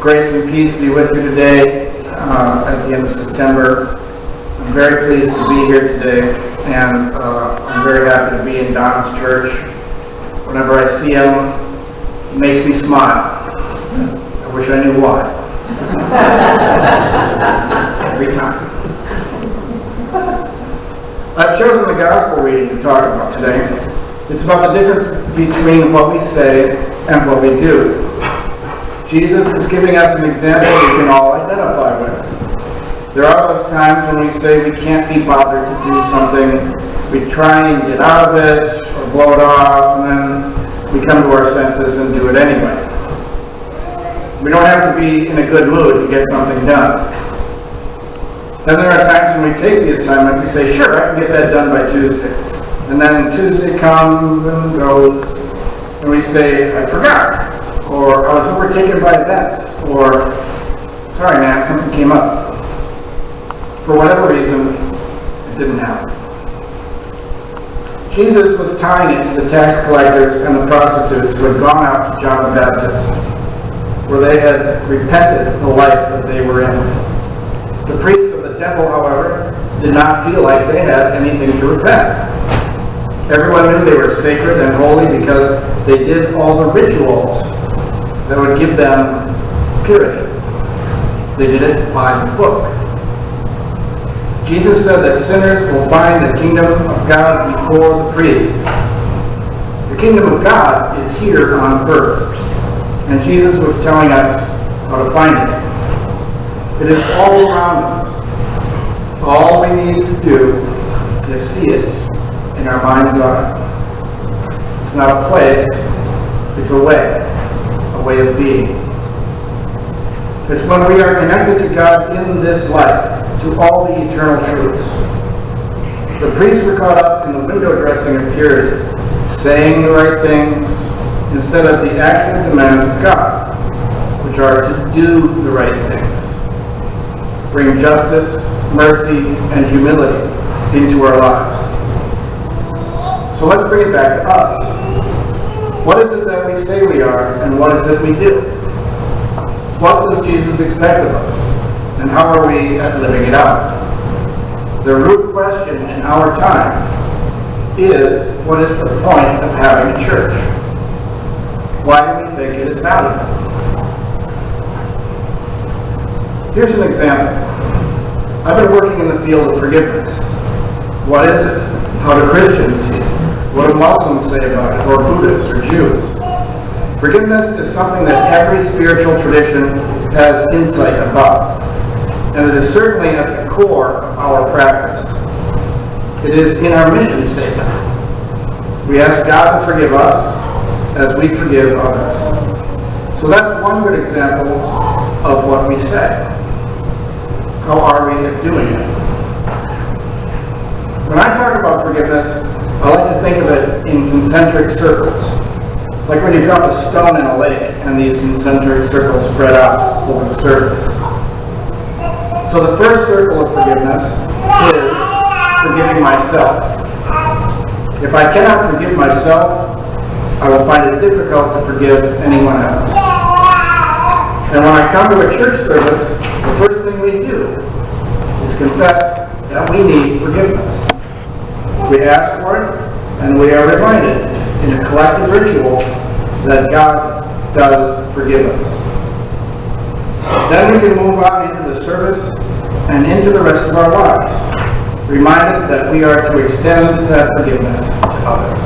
Grace and peace be with you today at the end of September. I'm very pleased to be here today, and I'm very happy to be in Don's church. Whenever I see him, it makes me smile. I wish I knew why. Every time. I've chosen the gospel reading to talk about today. It's about the difference between what we say and what we do. Jesus is giving us an example we can all identify with. There are those times when we say we can't be bothered to do something. We try and get out of it or blow it off, and then we come to our senses and do it anyway. We don't have to be in a good mood to get something done. Then there are times when we take the assignment, we say, sure, I can get that done by Tuesday. And then Tuesday comes and goes, and we say, I forgot. Or I was overtaken by events, or sorry man, something came up. For whatever reason, it didn't happen. Jesus was tying it to the tax collectors and the prostitutes who had gone out to John the Baptist, where they had repented the life that they were in. The priests of the temple, however, did not feel like they had anything to repent. Everyone knew they were sacred and holy because they did all the rituals that would give them purity. They did it by the book. Jesus said that sinners will find the kingdom of God before the priests. The kingdom of God is here on earth, and Jesus was telling us how to find it. It is all around us. All we need to do is see it in our mind's eye. It's not a place, it's a way of being. It's when we are connected to God in this life, to all the eternal truths. The priests were caught up in the window dressing of purity, saying the right things instead of the actual demands of God, which are to do the right things, bring justice, mercy, and humility into our lives. So let's bring it back to us. What is it that we say we are, and what is it we do? What does Jesus expect of us, and how are we at living it out? The root question in our time is, what is the point of having a church? Why do we think it is valuable? Here's an example. I've been working in the field of forgiveness. What is it? How do Christians see it? What do Muslims say about it, or Buddhists, or Jews? Forgiveness is something that every spiritual tradition has insight about, and it is certainly at the core of our practice. It is in our mission statement. We ask God to forgive us as we forgive others. So that's one good example of what we say. How are we at doing it? When I talk about forgiveness, I like to think of it in concentric circles. Like when you drop a stone in a lake and these concentric circles spread out over the surface. So the first circle of forgiveness is forgiving myself. If I cannot forgive myself, I will find it difficult to forgive anyone else. And when I come to a church service, the first thing we do is confess that we need forgiveness. We ask for it, and we are reminded in a collective ritual that God does forgive us. Then we can move on into the service and into the rest of our lives, reminded that we are to extend that forgiveness to others.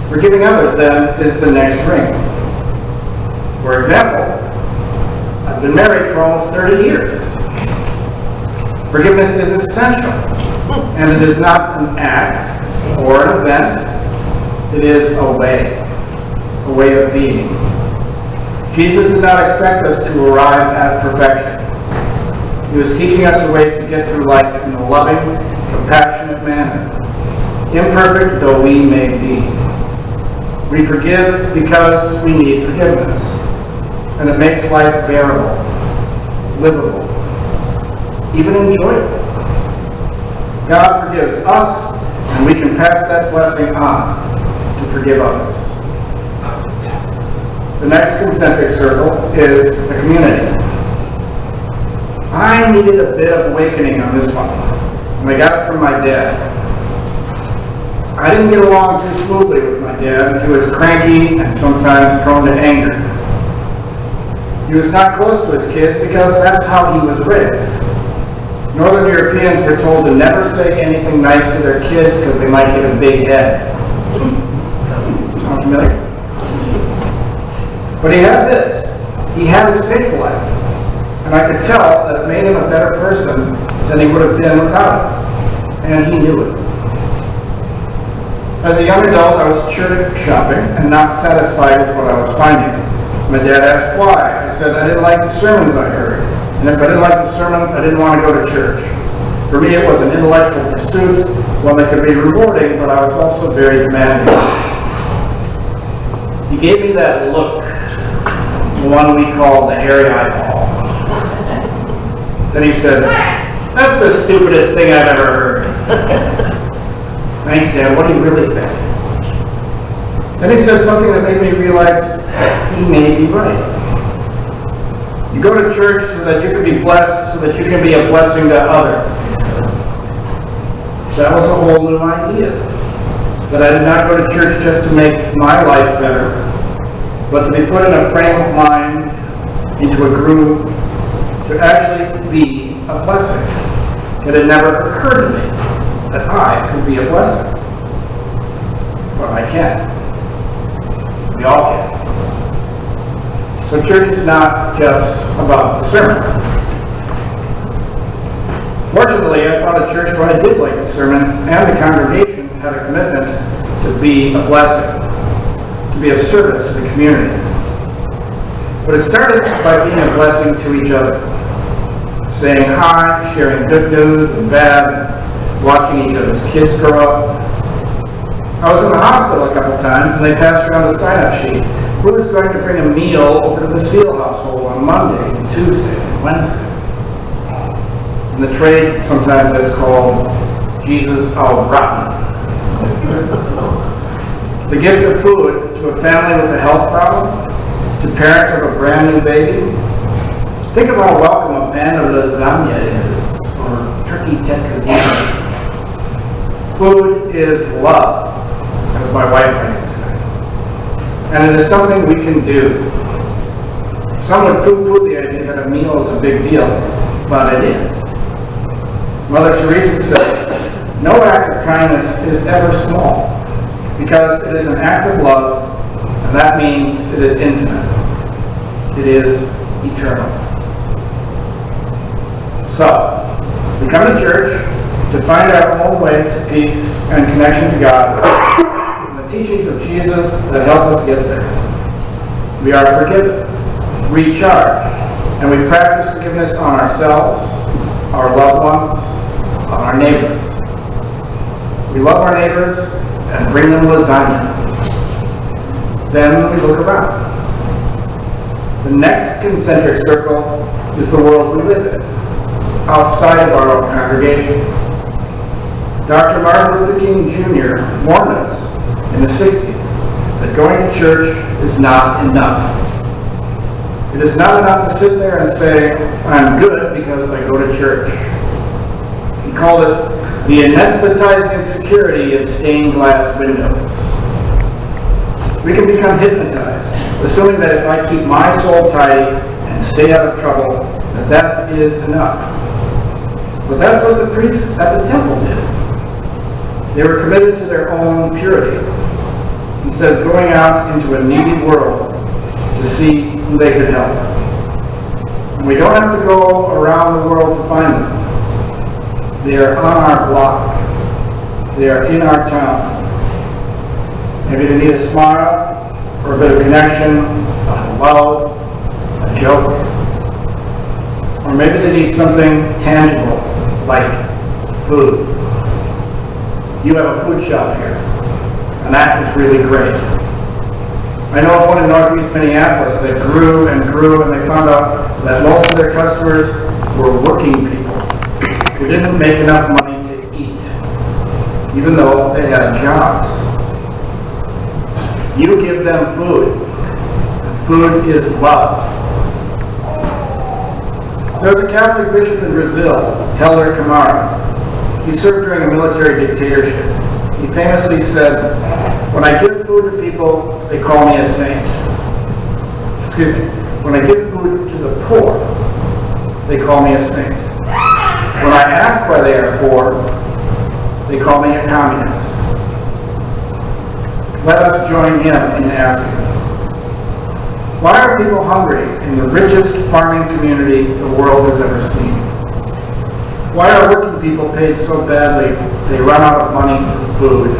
Forgiving others, then, is the next ring. For example, I've been married for almost 30 years. Forgiveness is essential, and it is not an act or an event. It is a way of being. Jesus did not expect us to arrive at perfection. He was teaching us a way to get through life in a loving, compassionate manner, imperfect though we may be. We forgive because we need forgiveness, and it makes life bearable, livable, even enjoyable. God forgives us, and we can pass that blessing on to forgive others. The next concentric circle is the community. I needed a bit of awakening on this one, and I got it from my dad. I didn't get along too smoothly with my dad. He was cranky and sometimes prone to anger. He was not close to his kids because that's how he was raised. Northern Europeans were told to never say anything nice to their kids because they might get a big head. Sound familiar? But he had this. He had his faith life. And I could tell that it made him a better person than he would have been without it. And he knew it. As a young adult, I was church shopping and not satisfied with what I was finding. My dad asked why. I said I didn't like the sermons I heard. And if I didn't like the sermons, I didn't want to go to church. For me, it was an intellectual pursuit, one that could be rewarding, but I was also very demanding. He gave me that look, the one we call the hairy eyeball. Then he said, "That's the stupidest thing I've ever heard." "Thanks, Dad. What do you really think?" Then he said something that made me realize he may be right. You go to church so that you can be blessed, so that you can be a blessing to others, he said. That was a whole new idea. That I did not go to church just to make my life better, but to be put in a frame of mind, into a groove, to actually be a blessing. It had never occurred to me that I could be a blessing. But I can. We all can. So church is not just about the sermon. Fortunately, I found a church where I did like the sermons, and the congregation had a commitment to be a blessing, to be of service to the community. But it started by being a blessing to each other, saying hi, sharing good news and bad, watching each other's kids grow up. I was in the hospital a couple times, and they passed around a sign-up sheet. Who was going to bring a meal over to the Seal household on Monday, and Tuesday, and Wednesday? In the trade, sometimes that's called Jesus au gratin. The gift of food to a family with a health problem, to parents of a brand new baby. Think of how welcome a pan of lasagna is, or turkey tetrazzini. Food is love, as my wife likes to say. And it is something we can do. Some would poo-poo the idea that a meal is a big deal, but it is. Mother Teresa said, "No act of kindness is ever small, because it is an act of love, and that means it is infinite. It is eternal." So, we come to church to find our own way to peace and connection to God, teachings of Jesus that help us get there. We are forgiven, recharged, and we practice forgiveness on ourselves, our loved ones, on our neighbors. We love our neighbors and bring them lasagna. Then we look around. The next concentric circle is the world we live in, outside of our own congregation. Dr. Martin Luther King Jr. warned us in the 60s that going to church is not enough. It is not enough to sit there and say, "I'm good because I go to church." He called it the anesthetizing security in stained glass windows. We can become hypnotized, assuming that if I keep my soul tidy and stay out of trouble, that is enough. But that's what the priests at the temple did. They were committed to their own purity, instead of going out into a needy world to see who they could help. And we don't have to go around the world to find them. They are on our block. They are in our town. Maybe they need a smile, or a bit of connection, a hello, a joke. Or maybe they need something tangible, like food. You have a food shop here, and that is really great. I know of one in northeast Minneapolis that grew and grew, and they found out that most of their customers were working people who didn't make enough money to eat, even though they had jobs. You give them food, and Food is wealth. There was a Catholic bishop in Brazil, Helder Camara. He served during a military dictatorship. He famously said, "When I give food to people, they call me a saint." Excuse me. When I give food to the poor, they call me a saint. When I ask why they are poor, they call me a communist. Let us join him in asking, why are people hungry in the richest farming community the world has ever seen? Why are working people paid so badly they run out of money for food?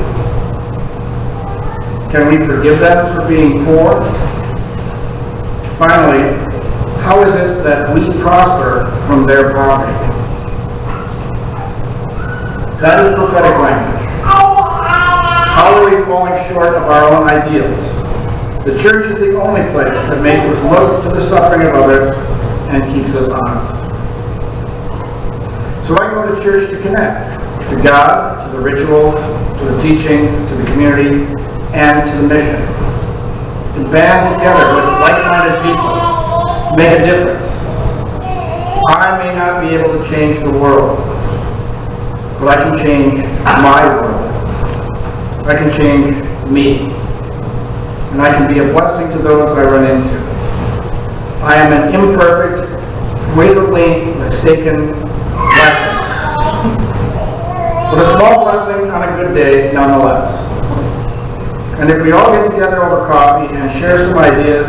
Can we forgive them for being poor? Finally, how is it that we prosper from their poverty? That is prophetic language. How are we falling short of our own ideals? The church is the only place that makes us look to the suffering of others and keeps us honest. So I go to church to connect to God, to the rituals, to the teachings, to the community, and to the mission. To band together with like-minded people, to make a difference. I may not be able to change the world, but I can change my world. I can change me. And I can be a blessing to those I run into. I am an imperfect, frequently mistaken blessing. But a small blessing on a good day nonetheless. And if we all get together over coffee and share some ideas,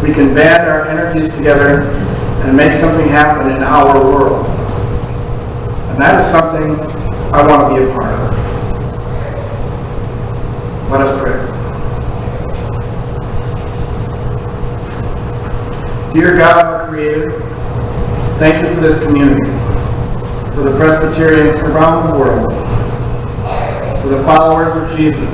we can band our energies together and make something happen in our world. And that is something I want to be a part of. Let us pray. Dear God, our Creator, thank you for this community, for the Presbyterians around the world, for the followers of Jesus,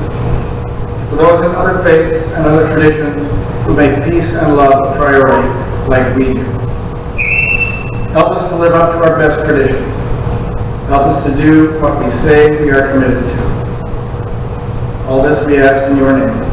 for those in other faiths and other traditions who make peace and love a priority like we do. Help us to live up to our best traditions. Help us to do what we say we are committed to. All this we ask in your name.